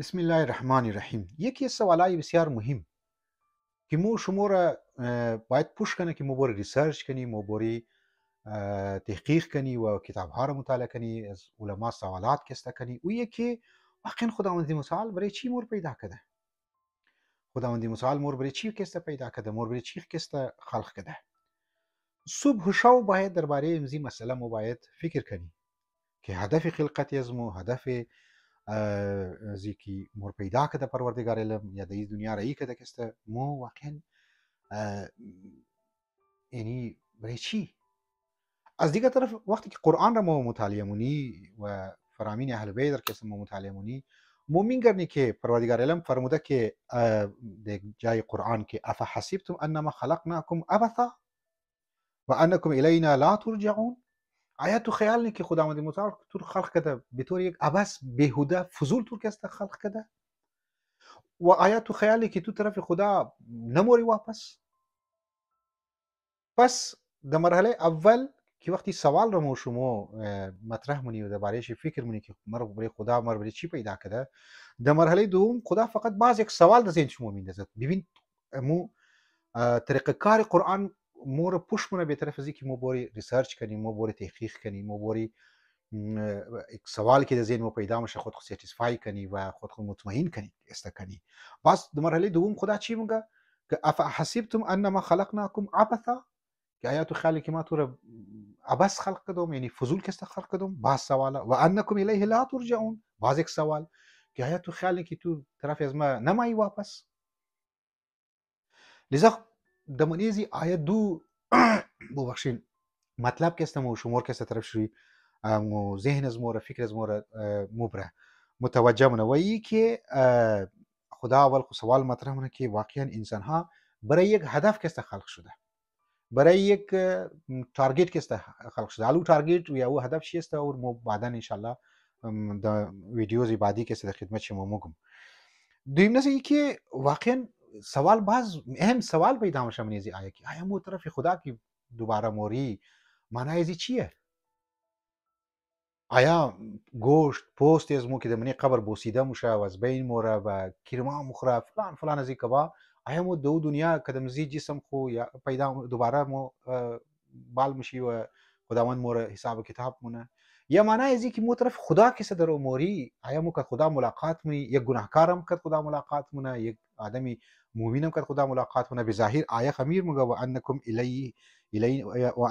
بسم الله الرحمن الرحیم. یکی از سوالای بسیار مهم که شما را باید پوش کنه که بری ریسرچ کنی، بری تحقیق کنی و کتاب‌ها را مطالعه کنی، از علما سوالات کسته کنی. و یکی واقعا خداوند متعال برای چی مور پیدا کرده؟ خداوند متعال مور برای چی کسته پیدا کرده؟ مور برای چی کسته خلق کرده؟ صبح و شب باید درباره این مسئله مو باید فکر کنی که هدف خلقت از مو، هدف زی مور پیدا کرده پروردگار علم یا در این دنیا رایی کرده که مو واقعا یعنی برای چی؟ از دیگه طرف وقتی که قرآن را ما مطالعه مونی و فرامین اهل بیت را که ما مطالعه مونی، مو میگرنی که پروردگار علم فرموده که در جای قرآن که افحسبتم انما خلقناکم عبثا و انکم الینا لا ترجعون. آیا تو خیال نی که خداوند متعال تو خلق کرده به طور یک عبث بیهوده فضول تو که خلق کرده؟ و آیا تو خیالی که تو طرف خدا نموری واپس؟ پس در مرحله اول که وقتی سوال رو شما مطرح مونی و دربارهش فکر مونی که مر برای خدا مر برای چی پیدا کرده، در مرحله دوم خدا فقط باز یک سوال در ذهن شما میندازد. ببین مو طریقه کار قرآن مو رو پوش مونه به طرف ازی که مو بری ریسرچ کنیم، مو بری تحقیق کنیم، مو بری یک سوال که در ذهن مو پیدا میشه خود ساتیسفای کنی و خود مطمئن کنی استکنی. باز در مرحله دوم خدا چی میگه که افحسبتم انما خلقناکم عبثا، که آیا تو خیالی که ما تو رو عبث خلق کردم، یعنی فضول کسته خلق کردم؟ باز سواله. و انکم الیه لا ترجعون، باز یک سوال که آیا تو خیالی که تو طرف از ما نمایی واپس؟ لذا در منیزی آیا دو ببخشید مطلب که استم و شمار که طرف شوی مو ذهن از مور فکر از مور مبره متوجه منه و ای که خدا اول سوال مطرح منه که واقعا انسان ها برای یک هدف که خلق شده، برای یک تارگت که خلق شده. الو تارگت یا او هدف چیست اور مو بعدا انشالله در ویدیوز بعدی که در خدمت شما میگم. دویم نکته ای که واقعا سوال باز اهم سوال پیدا میشه من ازی آیا که آیا مو طرف خدا که دوباره موری معنی ازی چیه؟ آیا گوشت پوست از مو که در منی قبر بوسیده میشه و از بین موره و کرما مخره فلان فلان ازی کبا، آیا مو دو دنیا کدمزی جسم خو یا پیدا دوباره مو بال میشی و خداوند مور حساب کتاب مونه؟ یا معنی ازی که مو طرف خدا کسی در اموری، آیا مو که خدا ملاقات مونی، یک گناهکارم که خدا ملاقات مونه، یک آدمی مؤمنم که خدا ملاقات مونه؟ به ظاهر آیا خمیر مگه و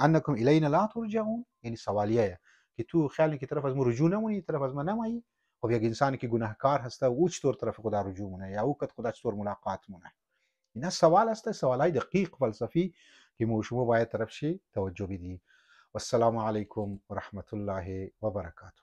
انکم الینا لا ترجعون، یعنی سوالیه که تو خیالی که طرف از ما رجوع نمونی، طرف از ما نمایی. خب یک انسانی که گناهکار هسته او چطور طرف خدا رجوع مونه یا او که خدا چطور ملاقات مونه؟ اینا سوال است، سوالای دقیق فلسفی که ما شما باید طرف شی توجه بدی. والسلام علیکم و رحمت الله و برکاته.